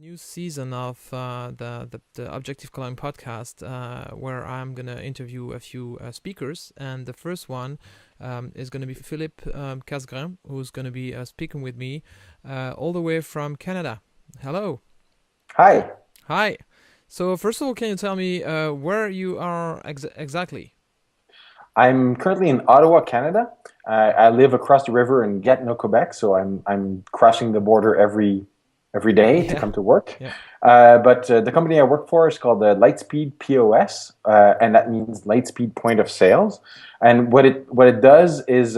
new season of the Objective-Cologne podcast, where I'm going to interview a few speakers. And the first one is going to be Philippe Casgrain, who's going to be speaking with me all the way from Canada. Hello. Hi. Hi. So first of all, can you tell me where you are exactly? I'm currently in Ottawa, Canada. I live across the river in Gatineau, Quebec, so I'm crossing the border every day to Yeah. come to work. Yeah. But the company I work for is called Lightspeed POS, and that means Lightspeed Point of Sales. And what it does is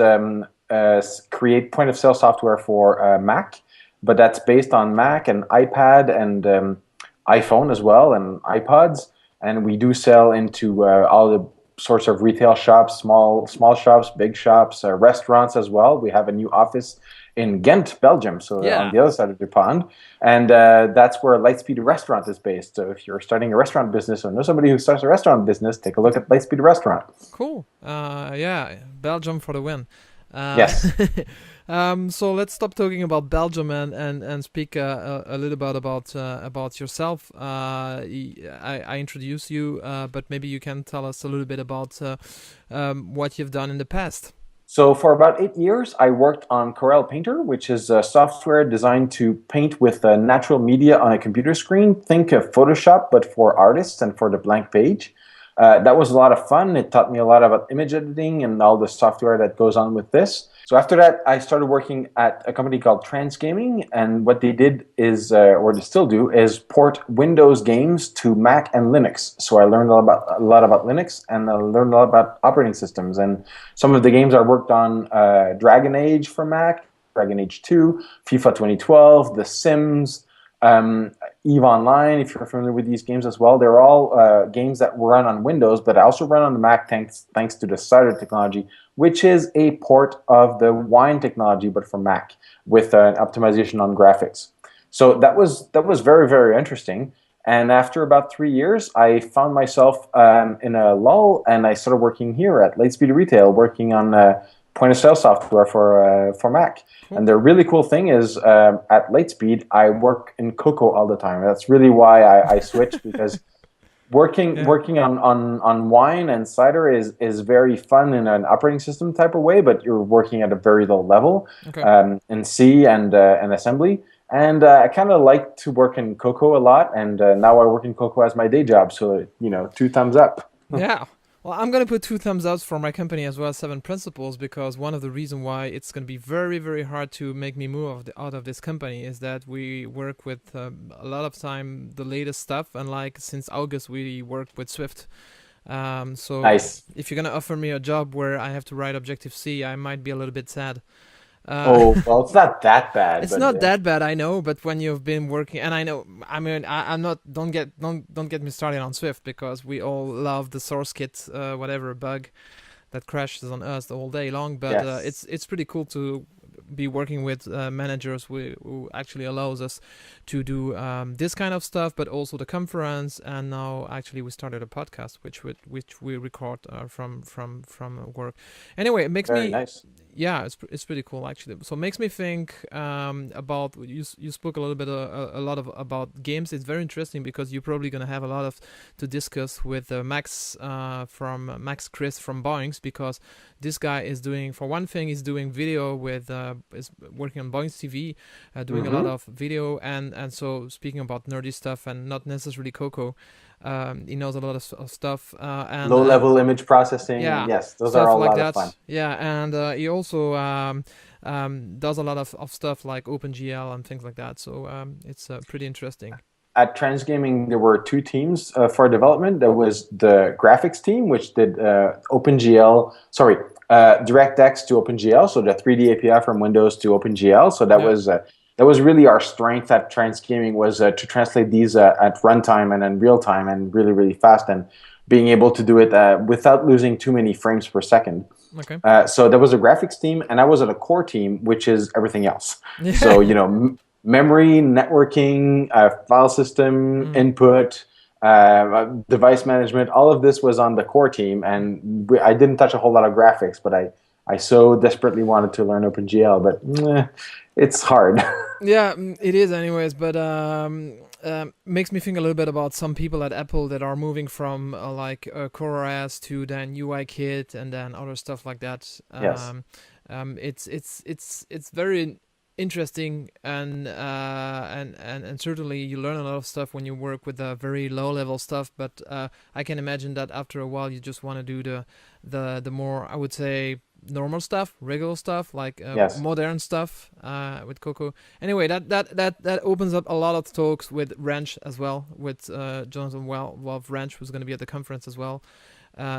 create point of sale software for Mac, but that's based on Mac and iPad and iPhone as well and iPods. And we do sell into all the sorts of retail shops, small shops, big shops, restaurants as well. We have a new office in Ghent, Belgium, so on the other side of the pond. And that's where Lightspeed Restaurant is based. So if you're starting a restaurant business or know somebody who starts a restaurant business, take a look at Lightspeed Restaurant. Cool. Yeah, Belgium for the win. Yes. So let's stop talking about Belgium and speak a little bit about yourself. I introduce you, but maybe you can tell us a little bit about what you've done in the past. So for about 8 years, I worked on Corel Painter, which is software designed to paint with natural media on a computer screen. Think of Photoshop, but for artists and for the blank page. That was a lot of fun. It taught me a lot about image editing and all the software that goes on with this. So after that, I started working at a company called Transgaming, and what they did is, or they still do, is port Windows games to Mac and Linux. So I learned a lot about Linux, and I learned a lot about operating systems. And some of the games I worked on, Dragon Age for Mac, Dragon Age 2, FIFA 2012, The Sims, EVE Online, if you're familiar with these games as well. They're all games that run on Windows, but also run on the Mac thanks to the Cider technology, which is a port of the Wine technology, but for Mac, with an optimization on graphics. So that was very, very interesting. And after about 3 years, I found myself in a lull, and I started working here at Lightspeed Retail, working on point of sale software for Mac. Cool. And the really cool thing is at Lightspeed, I work in Cocoa all the time. That's really why I switched, because working on wine and cider is very fun in an operating system type of way, but you're working at a very low level in C and assembly. And I kind of like to work in Cocoa a lot, and now I work in Cocoa as my day job. So 2 thumbs up. Yeah. Well, I'm going to put 2 thumbs up for my company as well, 7 Principles, because one of the reasons why it's going to be very, very hard to make me move out of this company is that we work with a lot of time the latest stuff, and like since August we work with Swift. So Nice. if you're going to offer me a job where I have to write Objective-C, I might be a little bit sad. Oh, well, it's not that bad. It's not that bad, I know, but when you've been working, and I know, I mean, I'm not. Don't get me started on Swift, because we all love the source kit, whatever bug that crashes on us the whole day long. But Yes. it's pretty cool to be working with managers who actually allows us to do this kind of stuff, but also the conference. And now actually we started a podcast, which we record from work. Anyway, it makes Very me. nice. Yeah, it's pretty cool actually. So it makes me think about you spoke a little bit a lot about games. It's very interesting because you're probably gonna have a lot of to discuss with Max Chris from Boings, because this guy is doing, for one thing, he's doing video with is working on Boings TV, doing a lot of video, and so speaking about nerdy stuff and not necessarily Coco. He knows a lot of stuff. And Low-level image processing. yeah, Yes, those are stuff all a like lot of that. fun. Yeah, and he also does a lot of stuff like OpenGL and things like that. So it's pretty interesting. At Transgaming, there were 2 teams for development. There was the graphics team, which did OpenGL, DirectX to OpenGL, so the 3D API from Windows to OpenGL. So that was really our strength at Transgaming, was to translate these at runtime and in real time and really, really fast, and being able to do it without losing too many frames per second. Okay. So there was a graphics team, and I was at a core team, which is everything else. Yeah. So, memory, networking, file system, input, device management, all of this was on the core team, and I didn't touch a whole lot of graphics, but I so desperately wanted to learn OpenGL, but it's hard. Yeah, it is anyways, but makes me think a little bit about some people at Apple that are moving from like CoreOS to then UIKit and then other stuff like that. Yes. It's very interesting, and certainly you learn a lot of stuff when you work with very low level stuff. But I can imagine that after a while you just want to do the more, I would say, normal stuff, regular stuff, like Yes. modern stuff with Coco. Anyway, that opens up a lot of talks with Wrench as well, with Jonathan Wolf Wrench, who's going to be at the conference as well.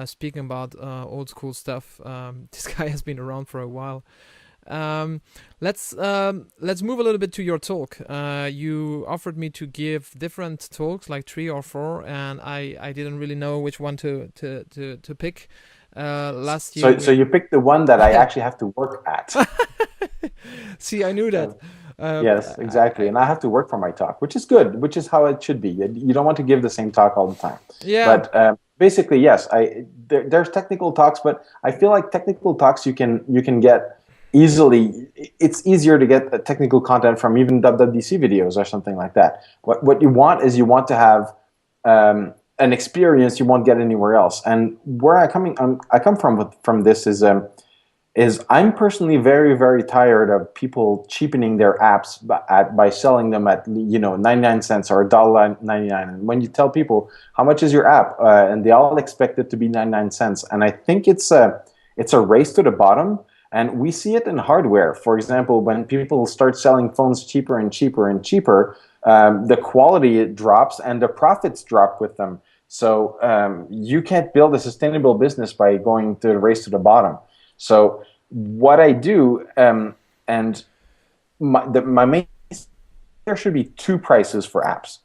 Speaking about old school stuff, this guy has been around for a while. Let's move a little bit to your talk. You offered me to give different talks, like 3 or 4, and I didn't really know which one to pick. Last year. So you picked the one that I actually have to work at. See, I knew that. Yes, exactly. And I have to work for my talk, which is good, which is how it should be. You don't want to give the same talk all the time. Yeah. But basically, yes, there's technical talks, but I feel like technical talks you can get easily. It's easier to get technical content from even WWDC videos or something like that. What you want is you want to have an experience you won't get anywhere else. And where I come from this is I'm personally very, very tired of people cheapening their apps by selling them at 99 cents or $1.99. And when you tell people how much is your app, and they all expect it to be 99 cents, and I think it's a race to the bottom. And we see it in hardware. For example, when people start selling phones cheaper and cheaper and cheaper, the quality drops and the profits drop with them. So you can't build a sustainable business by going to the race to the bottom. So what I do, and my main, there should be 2 prices for apps.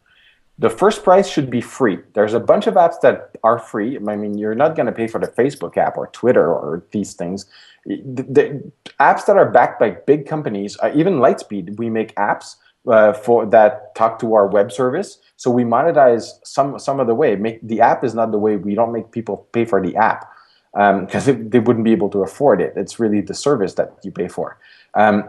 The first price should be free. There's a bunch of apps that are free. I mean, you're not going to pay for the Facebook app or Twitter or these things. The apps that are backed by big companies, even Lightspeed, we make apps for that talk to our web service. So we monetize some of the way. The app is not the way. We don't make people pay for the app because they wouldn't be able to afford it. It's really the service that you pay for. And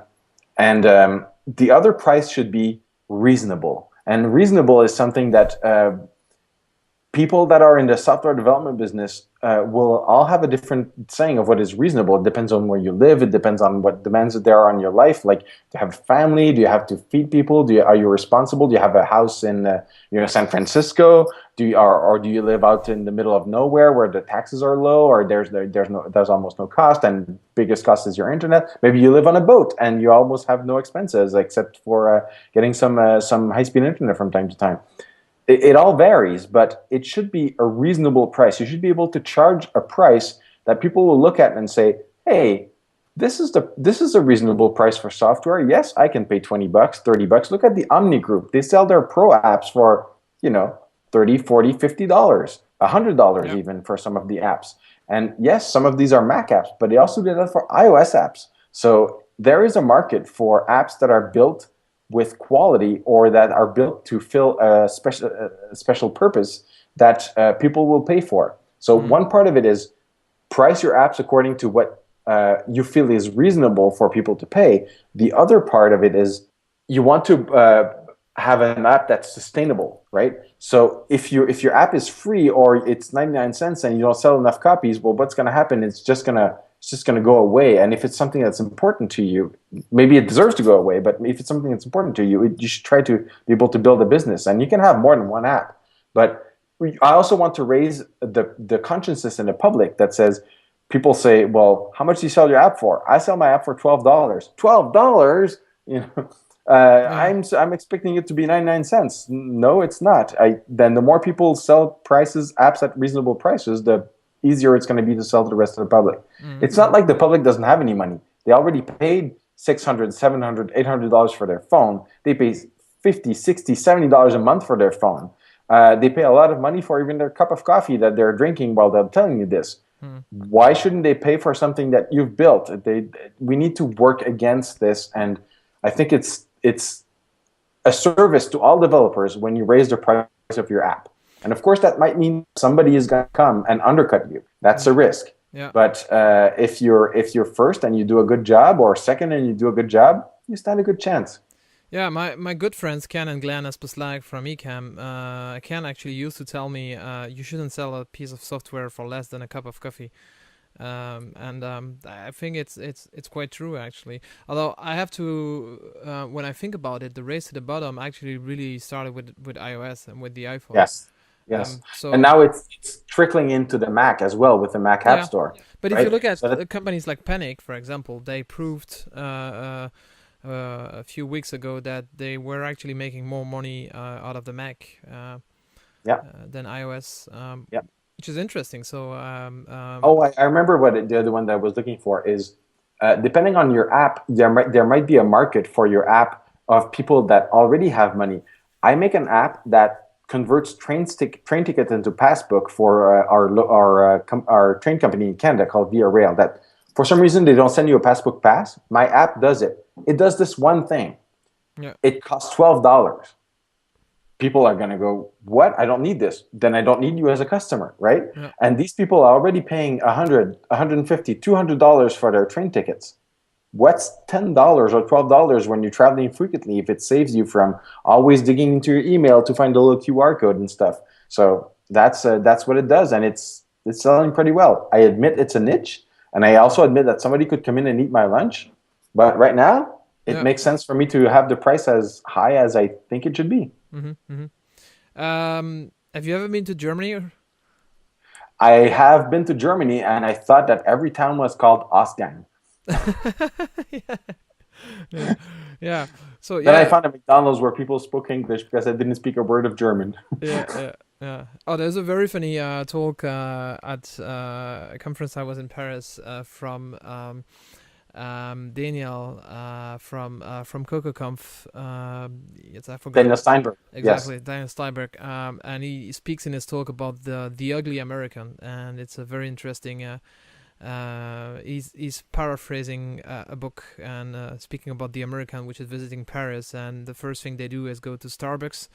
the other price should be reasonable. And reasonable is something that people that are in the software development business will all have a different saying of what is reasonable. It depends on where you live. It depends on what demands there are on your life. Like, do you have a family? Do you have to feed people? Are you responsible? Do you have a house in San Francisco? Do you live out in the middle of nowhere where the taxes are low, or there's almost no cost, and biggest cost is your internet? Maybe you live on a boat and you almost have no expenses except for getting some high-speed internet from time to time. It all varies, but it should be a reasonable price. You should be able to charge a price that people will look at and say, "Hey, this is a reasonable price for software. Yes, I can pay $20, $30. Look at the Omni Group. They sell their pro apps for, $30, $40, $50, $100 even for some of the apps. And yes, some of these are Mac apps, but they also do that for iOS apps. So there is a market for apps that are built with quality or that are built to fill a special purpose that people will pay for. So one part of it is price your apps according to what you feel is reasonable for people to pay. The other part of it is you want to have an app that's sustainable, right? So if your app is free or it's 99 cents and you don't sell enough copies, well, what's going to happen? It's just going to go away. And if it's something that's important to you, maybe it deserves to go away, but if it's something that's important to you, you should try to be able to build a business. And you can have more than one app. But I also want to raise the consciousness in the public that says, people say, well, how much do you sell your app for? I sell my app for $12. $12? I'm expecting it to be 99 cents. No, it's not. Then the more people sell apps at reasonable prices, the easier it's going to be to sell to the rest of the public. Mm-hmm. It's not like the public doesn't have any money. They already paid $600, $700, $800 for their phone. They pay $50, $60, $70 a month for their phone. They pay a lot of money for even their cup of coffee that they're drinking while they're telling you this. Why shouldn't they pay for something that you've built? We need to work against this, and I think it's a service to all developers when you raise the price of your app. And of course, that might mean somebody is going to come and undercut you. That's a risk. Yeah. But if you're first and you do a good job, or second and you do a good job, you stand a good chance. Yeah, my good friends Ken and Glenn Espeslag from Ecam, Ken actually used to tell me you shouldn't sell a piece of software for less than a cup of coffee. And I think it's quite true actually. Although I have to, when I think about it, the race to the bottom actually really started with iOS and with the iPhone. Yes, yes. So And now it's trickling into the Mac as well with the Mac App yeah, Store. but if Right? you look at So that, companies like Panic, for example, they proved a few weeks ago that they were actually making more money out of the Mac yeah, than iOS, yeah. which is interesting. So Oh, I remember the other one that I was looking for is depending on your app, there might be a market for your app of people that already have money. I make an app that converts train tickets into passbook for our train company in Canada called Via Rail. That for some reason they don't send you a passbook pass. My app does it. It does this one thing. yeah, It costs $12. People are going to go, what? I don't need this. Then I don't need you as a customer, right? yeah, And these people are already paying $100, $150, $200 for their train tickets. What's $10 or $12 when you're traveling frequently if it saves you from always digging into your email to find a little QR code and stuff? So that's what it does, and it's selling pretty well. I admit it's a niche, and I also admit that somebody could come in and eat my lunch, but right now it yeah. makes sense for me to have the price as high as I think it should be. Have you ever been to Germany? I have been to Germany, and I thought that every town was called Ausgang. Yeah. Yeah. So Then I yeah, found a McDonald's where people spoke English because I didn't speak a word of German. yeah. Oh, there's a very funny talk at a conference I was in Paris from Daniel from CocoConf. Yes, I forgot. Daniel Steinberg. Exactly, Yes. Daniel Steinberg, and he speaks in his talk about the ugly American, and it's a very interesting. He's paraphrasing a book and speaking about the American, which is visiting Paris, and the first thing they do is go to Starbucks,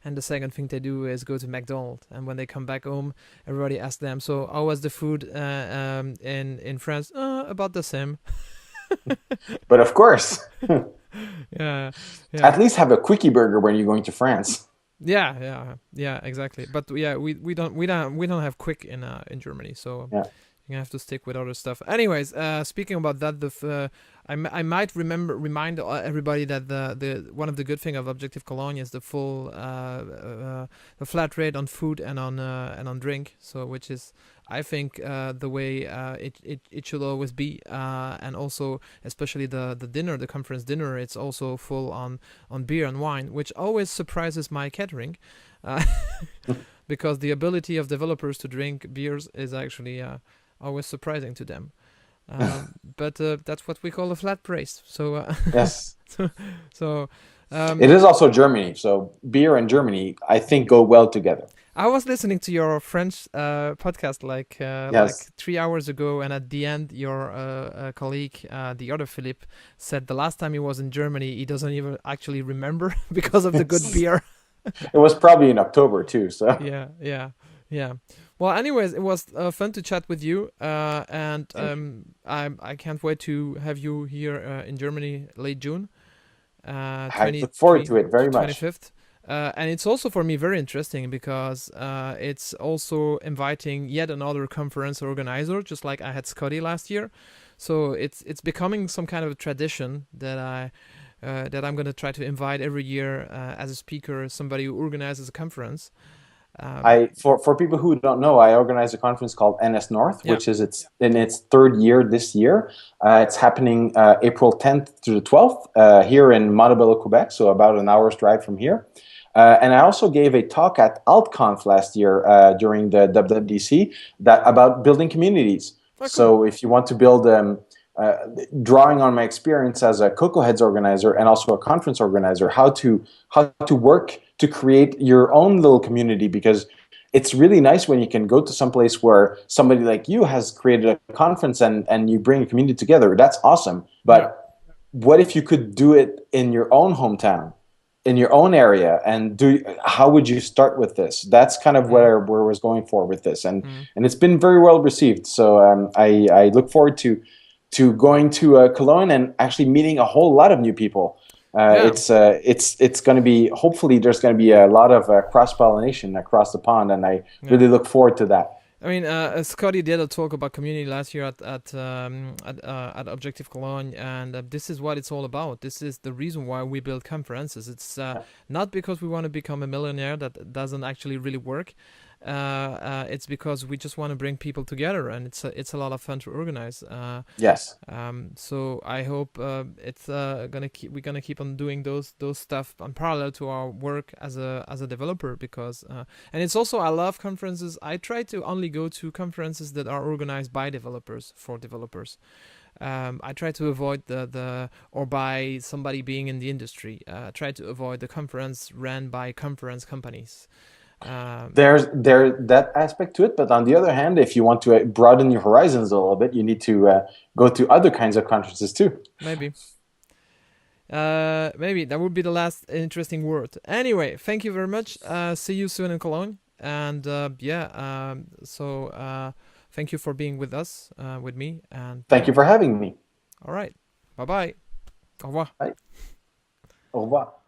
and the second thing they do is go to McDonald's. And when they come back home, everybody asks them, "So how was the food in France?" About the same. But of course, Yeah, yeah. at least have a quickie burger when you're going to France. Yeah, exactly. But yeah, we don't have quick in Germany, so Yeah. you have to stick with other stuff. Anyways, speaking about that, I might remind everybody that the one of the good thing of Objective-Cologne is the full the flat rate on food and on drink. So which is I think the way it should always be, and also especially the dinner, the conference dinner, it's also full on beer and wine, which always surprises my catering, because the ability of developers to drink beers is actually always surprising to them. But that's what we call a flat price. So Yes. so It is also Germany, so beer and Germany, I think, go well together. I was listening to your French podcast like Yes. 3 hours ago, and at the end, your colleague, the other Philippe, said the last time he was in Germany, he doesn't even actually remember because of the good beer. It was probably in October too, so. Yeah. Well, anyways, it was fun to chat with you, and I can't wait to have you here in Germany late June. I look forward to it very much. 25th. And it's also for me very interesting because it's also inviting yet another conference organizer, just like I had Scotty last year. So it's becoming some kind of a tradition that I'm going to try to invite every year as a speaker, somebody who organizes a conference. For people who don't know, I organize a conference called NSNorth, Yeah. which is in its third year this year. It's happening April 10th to the 12th here in Montebello, Quebec, so about an hour's drive from here. And I also gave a talk at AltConf last year during the WWDC about building communities. Oh, cool. So if you want to build, drawing on my experience as a Cocoa Heads organizer and also a conference organizer, how to work to create your own little community, because it's really nice when you can go to some place where somebody like you has created a conference and you bring a community together. That's awesome. But what if you could do it in your own hometown, in your own area, and how would you start with this? That's kind of where I was going for with this, and it's been very well received. So I look forward to to going to Cologne and actually meeting a whole lot of new people. Yeah. It's going to be, hopefully there's going to be a lot of cross-pollination across the pond, and I Yeah. really look forward to that. I mean, Scotty did a talk about community last year at Objective-Cologne, and this is what it's all about. This is the reason why we build conferences. It's not because we want to become a millionaire. That doesn't actually really work. It's because we just want to bring people together, and it's a lot of fun to organize. Yes. So I hope we're gonna keep on doing those stuff on parallel to our work as a developer, because and it's also, I love conferences. I try to only go to conferences that are organized by developers for developers. I try to avoid or by somebody being in the industry. Try to avoid the conference ran by conference companies. There's that aspect to it, but on the other hand, if you want to broaden your horizons a little bit, you need to go to other kinds of conferences too. Maybe that would be the last interesting word. Anyway, thank you very much. See you soon in Cologne, and thank you for being with us, with me, and thank you for having me. All right, bye bye. Au revoir. Bye. Au revoir.